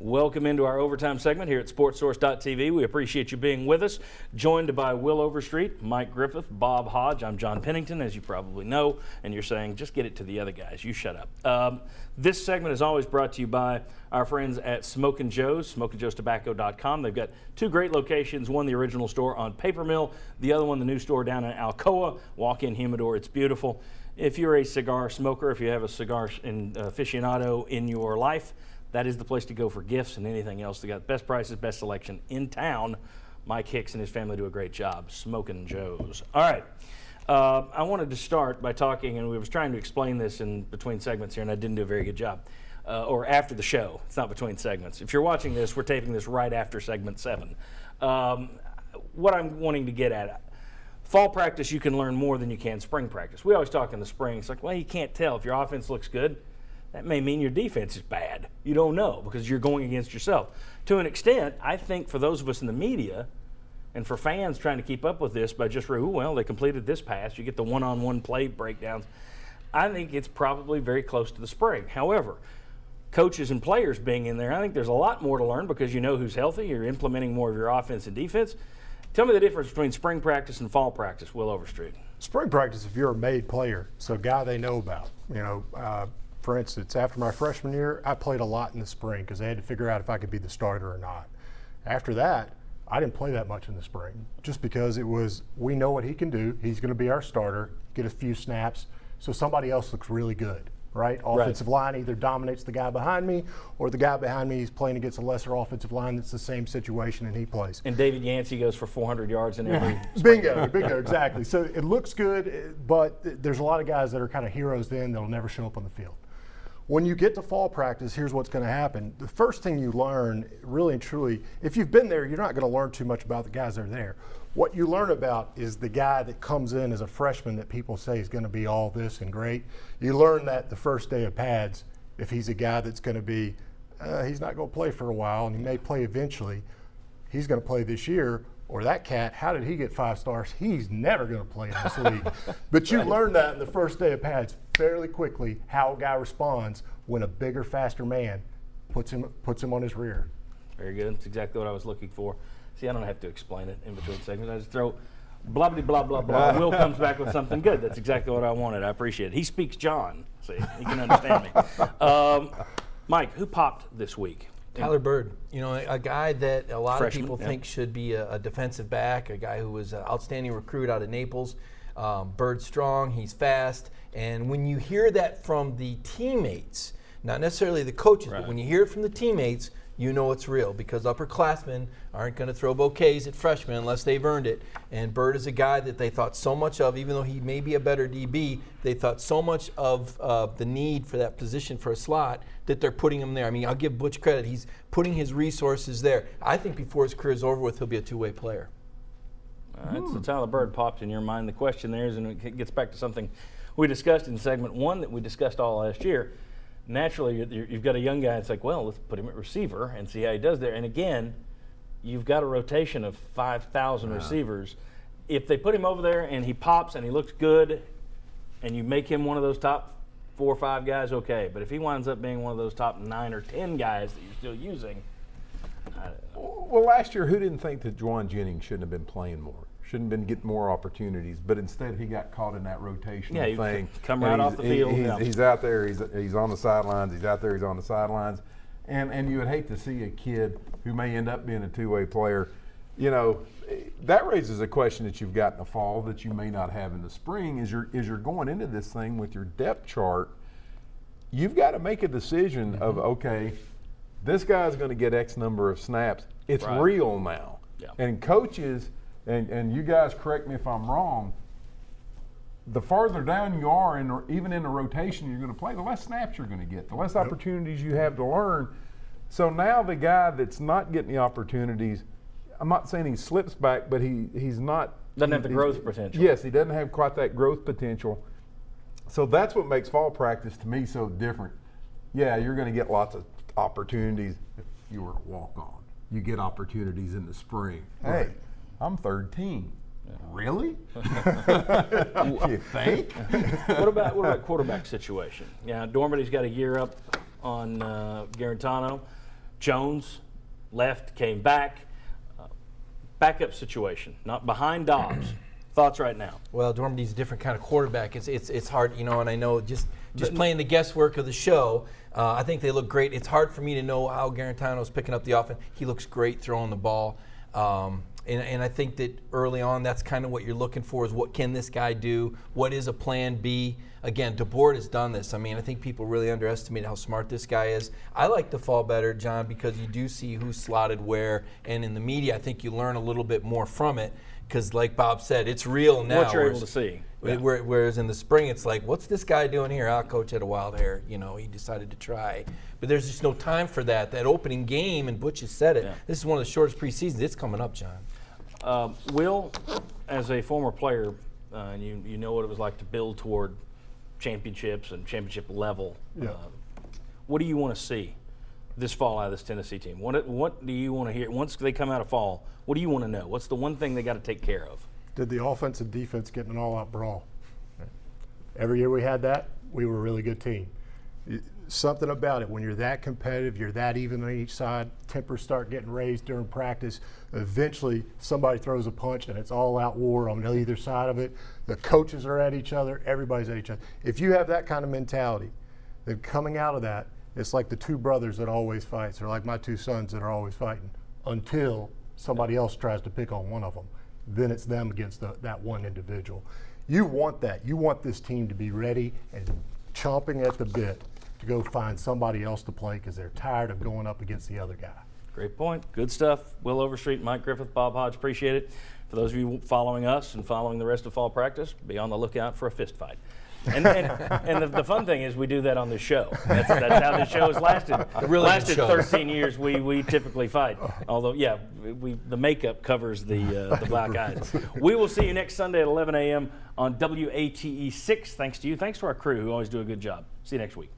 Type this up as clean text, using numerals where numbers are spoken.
Welcome into our overtime segment here at SportsSource.tv. We appreciate you being with us. Joined by Will Overstreet, Mike Griffith, Bob Hodge. I'm John Pennington, as you probably know, and you're saying, just get it to the other guys. You shut up. This segment is always brought to you by our friends at Smokin' Joe's, SmokinJoesTobacco.com. They've got two great locations, one the original store on Paper Mill, the other one the new store down in Alcoa. Walk-in humidor, it's beautiful. If you're a cigar smoker, if you have a cigar aficionado in your life, that is the place to go for gifts and anything else. They got best prices, best selection in town. Mike Hicks and his family do a great job. Smokin' Joe's. All right. I wanted to start by talking, and we was trying to explain this in between segments here, and I didn't do a very good job. Or after the show. It's not between segments. If you're watching this, we're taping this right after segment 7. What I'm wanting to get at, fall practice, you can learn more than you can spring practice. We always talk in the spring. It's like, well, you can't tell. If your offense looks good, that may mean your defense is bad. You don't know because you're going against yourself. To an extent, I think for those of us in the media and for fans trying to keep up with this by just, well, they completed this pass, you get the one-on-one play breakdowns, I think it's probably very close to the spring. However, coaches and players being in there, I think there's a lot more to learn because you know who's healthy, you're implementing more of your offense and defense. Tell me the difference between spring practice and fall practice, Will Overstreet. Spring practice, if you're a made player, so a guy they know about, for instance, after my freshman year, I played a lot in the spring because they had to figure out if I could be the starter or not. After that, I didn't play that much in the spring just because it was, we know what he can do. He's going to be our starter, get a few snaps, so somebody else looks really good, right? Offensive line either dominates the guy behind me or the guy behind me is playing against a lesser offensive line that's the same situation and he plays. And David Yancey goes for 400 yards in every bingo, exactly. So it looks good, but there's a lot of guys that are kind of heroes then that'll never show up on the field. When you get to fall practice, here's what's going to happen. The first thing you learn, really and truly, if you've been there, you're not going to learn too much about the guys that are there. What you learn about is the guy that comes in as a freshman that people say is going to be all this and great. You learn that the first day of pads, if he's a guy that's going to be, he's not going to play for a while, and he may play eventually. He's going to play this year. Or that cat, how did he get 5 stars? He's never going to play in this league. But you learn that in the first day of pads fairly quickly, how a guy responds when a bigger, faster man puts him on his rear. Very good. That's exactly what I was looking for. See, I don't have to explain it in between segments. I just throw blah, blah, blah, blah, blah. Will comes back with something good. That's exactly what I wanted. I appreciate it. He speaks John. See, he can understand me. Mike, who popped this week? Halliburton, a guy that a lot of people think should be a defensive back, a guy who was an outstanding recruit out of Naples. Bird strong, he's fast, and when you hear that from the teammates, not necessarily the coaches, but when you hear it from the teammates, you know it's real because upperclassmen aren't going to throw bouquets at freshmen unless they've earned it. And Bird is a guy that they thought so much of, even though he may be a better DB, they thought so much of the need for that position for a slot that they're putting him there. I mean, I'll give Butch credit. He's putting his resources there. I think before his career is over with, he'll be a two-way player. All right, so Tyler Bird popped in your mind. The question there is, and it gets back to something we discussed in segment 1 that we discussed all last year. Naturally, you've got a young guy. It's like, well, let's put him at receiver and see how he does there. And again, you've got a rotation of 5,000 receivers. If they put him over there and he pops and he looks good, and you make him one of those top 4 or 5 guys, okay. But if he winds up being one of those top 9 or 10 guys that you're still using, well, last year, who didn't think that Juwan Jennings shouldn't have been playing more? Shouldn't have been getting more opportunities, but instead he got caught in that rotational thing. Come right off the field. He's out there. He's on the sidelines. He's out there. He's on the sidelines, and you would hate to see a kid who may end up being a two-way player. That raises a question that you've got in the fall that you may not have in the spring. Is you're going into this thing with your depth chart, you've got to make a decision of okay, this guy's going to get X number of snaps. It's real now, and coaches. And you guys correct me if I'm wrong, the farther down you are, even in the rotation you're going to play, the less snaps you're going to get, the less opportunities you have to learn. So now the guy that's not getting the opportunities, I'm not saying he slips back, but he's not. Doesn't have the growth potential. Yes, he doesn't have quite that growth potential. So that's what makes fall practice to me so different. Yeah, you're going to get lots of opportunities if you were a walk-on. You get opportunities in the spring. Hey. I'm third team. Yeah. Really? You think? What about quarterback situation? Yeah, Dormity's got a year up on Garantano. Jones left, came back. Backup situation, not behind Dobbs. Thoughts right now? Well, Dormady's a different kind of quarterback. It's hard, and I know just playing the guesswork of the show, I think they look great. It's hard for me to know how Garantano's picking up the offense. He looks great throwing the ball. And I think that early on, that's kind of what you're looking for is what can this guy do? What is a plan B? Again, DeBoer has done this. I mean, I think people really underestimate how smart this guy is. I like the fall better, John, because you do see who's slotted where. And in the media, I think you learn a little bit more from it because, like Bob said, it's real now. What you're able to see. Yeah. Whereas in the spring, it's like, what's this guy doing here? Our coach had a wild hair. He decided to try. But there's just no time for that. That opening game, and Butch has said it, This is one of the shortest preseasons. It's coming up, John. Will, as a former player, and you know what it was like to build toward championships and championship level, what do you want to see this fall out of this Tennessee team? What do you want to hear? Once they come out of fall, what do you want to know? What's the one thing they got to take care of? Did the offense and defense get in an all-out brawl? Every year we had that, we were a really good team. Something about it, when you're that competitive, you're that even on each side, tempers start getting raised during practice, eventually somebody throws a punch and it's all-out war on either side of it. The coaches are at each other, everybody's at each other. If you have that kind of mentality, then coming out of that, it's like the two brothers that always fight, or like my two sons that are always fighting, until somebody else tries to pick on one of them. Then it's them against that one individual. You want that. You want this team to be ready and chomping at the bit to go find somebody else to play because they're tired of going up against the other guy. Great point. Good stuff. Will Overstreet, Mike Griffith, Bob Hodge, appreciate it. For those of you following us and following the rest of fall practice, be on the lookout for a fist fight. And the fun thing is we do that on the show. That's how the show has lasted. Really lasted 13 years. We typically fight. Although, the makeup covers the black eyes. We will see you next Sunday at 11 a.m. on WATE 6. Thanks to you. Thanks to our crew who always do a good job. See you next week.